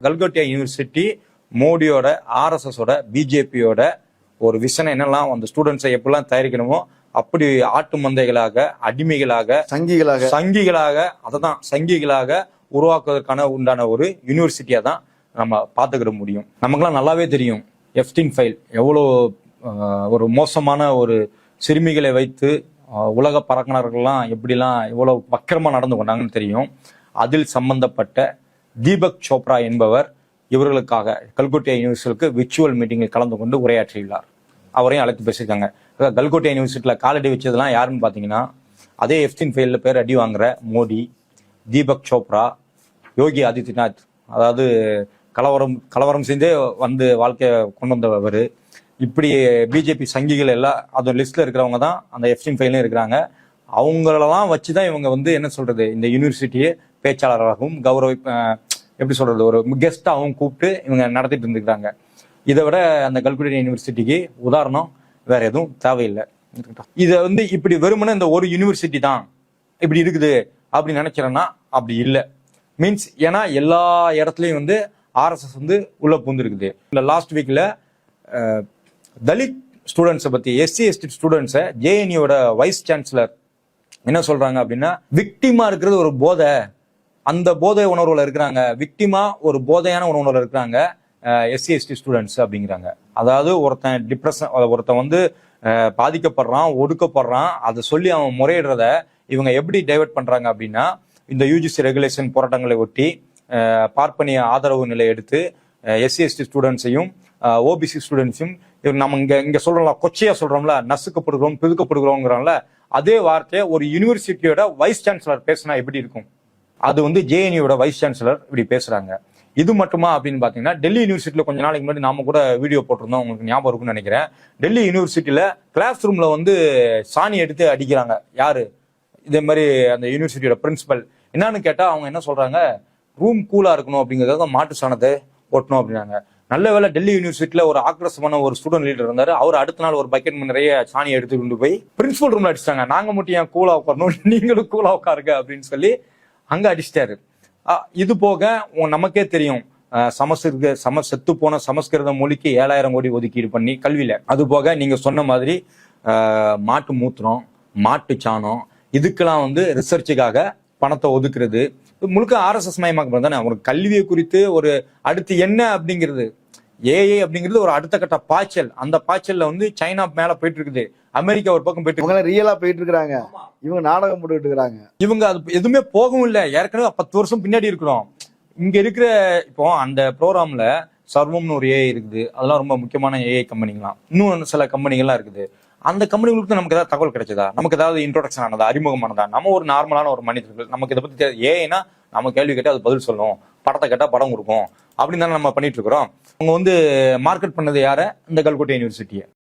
கல்கோட்டியா university மோடியோட ஆர்எஸ்எஸோட பிஜேபியோட ஒரு விஷனை என்னெல்லாம் அந்த ஸ்டூடெண்ட்ஸை எப்படிலாம் தயாரிக்கணுமோ அப்படி ஆட்டு மந்தைகளாக அடிமைகளாக சங்கிகளாக அததான் சங்கிகளாக உருவாக்குவதற்கான உண்டான ஒரு யூனிவர்சிட்டியா தான் நம்ம பார்த்துக்கிட முடியும். நமக்குலாம் நல்லாவே தெரியும் எப்ஸ்டீன் ஃபைல் எவ்வளோ ஒரு மோசமான ஒரு சிறுமிகளை வைத்து உலக பறக்கணர்கள்லாம் எப்படிலாம் எவ்வளவு வக்கரமா நடந்து கொண்டாங்கன்னு தெரியும். அதில் சம்பந்தப்பட்ட தீபக் சோப்ரா என்பவர் இவர்களுக்காக கல்கோட்டியா யூனிவர்சிட்டிக்கு விர்ச்சுவல் மீட்டிங்கில் கலந்து கொண்டு உரையாற்றியுள்ளார். அவரையும் அழைத்து பேசியிருக்காங்க. கல்கோட்டியா யூனிவர்சிட்டியில் காலடி வச்சதெல்லாம் யாருன்னு பார்த்தீங்கன்னா அதே எப்ஸ்டீன் ஃபைலில் பேர் அடி வாங்குற மோடி, தீபக் சோப்ரா, யோகி ஆதித்யநாத், அதாவது கலவரம் செஞ்சே வந்து வாழ்க்கையை கொண்டு வந்தவர். இப்படி பிஜேபி சங்கிகள் எல்லாம் அது லிஸ்ட்ல இருக்கிறவங்க தான் அந்த எப்ஸ்டீன் ஃபைலையும் இருக்கிறாங்க. அவங்களெல்லாம் வச்சுதான் இவங்க வந்து என்ன சொல்றது இந்த யூனிவர்சிட்டியை பேச்சாளராகவும் எப்படி சொல்றது ஒரு கெஸ்டாகவும் கூப்பிட்டு இவங்க நடத்திட்டு இருந்துக்கிறாங்க. இதை விட அந்த கல்கோட்டியா யூனிவர்சிட்டிக்கு உதாரணம் வேற எதுவும் தேவையில்லை. இதை வந்து இப்படி வெறுமனே இந்த ஒரு யூனிவர்சிட்டி தான் இப்படி இருக்குது அப்படி நினைக்கிறேன்னா அப்படி இல்லை. மீன்ஸ் ஏன்னா எல்லா இடத்துலையும் வந்து ஆர்எஸ்எஸ் வந்து உள்ள பூந்துருக்குது. இந்த லாஸ்ட் வீக்ல தலித் ஸ்டூடெண்ட்ஸை பத்தி எஸ்சி/எஸ்டி ஸ்டூடெண்ட்ஸை ஜேஎன்யூட வைஸ் சான்சலர் என்ன சொல்றாங்க அப்படின்னா, விக்டிமா இருக்கிறது ஒரு போதை, அந்த போதை உணர்வுல இருக்கிறாங்க, விக்டிமா ஒரு போதையான உணர்வுல இருக்கிறாங்க எஸ்சி/எஸ்டி ஸ்டூடெண்ட்ஸ் அப்படிங்கிறாங்க. அதாவது ஒருத்தன் டிப்ரெஷன், ஒருத்தன் வந்து பாதிக்கப்படுறான், ஒடுக்கப்படுறான், அதை சொல்லி அவன் முறையிடுறத இவங்க எப்படி டைவெர்ட் பண்றாங்க அப்படின்னா, இந்த யூஜிசி ரெகுலேஷன் போராட்டங்களை ஒட்டி பார்ப்பனிய ஆதரவு நிலை எடுத்து எஸ்சி/எஸ்டி ஸ்டூடெண்ட்ஸையும் ஓபிசி ஸ்டூடெண்ட்ஸையும் நம்ம இங்க சொல்றோம்ல, கொச்சையா சொல்றோம்ல, நசுக்கப்படுகிறோம் பிதுக்கப்படுகிறோங்கிறோம்ல, அதே வார்த்தையை ஒரு யூனிவர்சிட்டியோட வைஸ் சான்சலர் பேசினா எப்படி இருக்கும்? அது வந்து ஜேஎன்யூட வைஸ் சான்சலர் இப்படி பேசுறாங்க. இது மட்டுமா அப்படின்னு பாத்தீங்கன்னா, டெல்லி யூனிவர்சிட்டியில கொஞ்ச நாளைக்கு முன்னாடி நாம கூட வீடியோ போட்டிருந்தோம், உங்களுக்கு ஞாபகம் இருக்குன்னு நினைக்கிறேன். டெல்லி யூனிவர்சிட்டியில கிளாஸ் ரூம்ல வந்து சாணி எடுத்து அடிக்கிறாங்க. யாரு? இதே மாதிரி அந்த யூனிவர்சிட்டியோட பிரின்சிபல். என்னன்னு கேட்டா அவங்க என்ன சொல்றாங்க, ரூம் கூலா இருக்கணும் அப்படிங்கிறத மாட்டு சாணத்தை ஓட்டணும் அப்படின்னாங்க. நல்ல வேலை டெல்லி யூனிவர்சிட்டியில ஒரு ஆக்ரோஷமான ஒரு ஸ்டூடெண்ட் லீடர் இருந்தாரு. அவர் அடுத்த நாள் ஒரு பக்கெட் நிறைய சாணியை எடுத்து கொண்டு போய் பிரின்சிபல் ரூம்ல அடிச்சிட்டாங்க. நாங்க மட்டும் ஏன் கூலா உட்காரணும், நீங்களும் கூலா உட்காருங்க அப்படின்னு சொல்லி அங்க அடிச்சிட்டாரு. இது போக நமக்கே தெரியும் செத்து போன சமஸ்கிருத மொழிக்கு 7000 கோடி ஒதுக்கீடு பண்ணி கல்வியில. அது போக நீங்க சொன்ன மாதிரி மாட்டு மூத்திரம், மாட்டு சாணம், இதுக்கெல்லாம் வந்து ரிசர்ச்சுக்காக பணத்தை ஒதுக்குறது முழுக்க ஆர்எஸ்எஸ் மயமாக்க தானே. ஒரு கல்வியை குறித்து ஒரு அடுத்து என்ன அப்படிங்கிறது, ஏஐ அப்படிங்கிறது ஒரு அடுத்த கட்ட பாய்ச்சல். அந்த பாய்ச்சல்ல வந்து சைனா மேல போயிட்டு இருக்குது, அமெரிக்கா ஒரு பக்கம் போயிட்டு ரியலா போயிட்டு இருக்காங்க, இவங்க நாடகம் போட்டுட்டு இருக்காங்க. இவங்க அது எதுவுமே போகவும் இல்லை. ஏற்கனவே 10 வருஷம் பின்னாடி இருக்கிறோம். இங்க இருக்கிற இப்போ அந்த ப்ரோக்ராம்ல சர்வம்னு ஒரு ஏஐ இருக்குது, அதெல்லாம் ரொம்ப முக்கியமான ஏஐ கம்பெனிங்களாம். இன்னும் சில கம்பெனிகள்லாம் இருக்குது. அந்த கம்பெனிகளுக்கு நமக்கு ஏதாவது தகவல் கிடைச்சதா, நமக்கு ஏதாவது இன்ட்ரோடக்ஷன் ஆனதா, அறிமுகமானதா? நம்ம ஒரு நார்மலான ஒரு மனிதர்கள், நமக்கு இதை பத்தி ஏன்னா நம்ம கேள்வி கேட்டால் அது பதில் சொல்லும், படத்தை கேட்டால் படம் கொடுக்கும் அப்படின்னு தானே நம்ம பண்ணிட்டு இருக்கிறோம். அவங்க வந்து மார்க்கெட் பண்ணது யார? இந்த கல்கோட்டியா யூனிவர்சிட்டியை.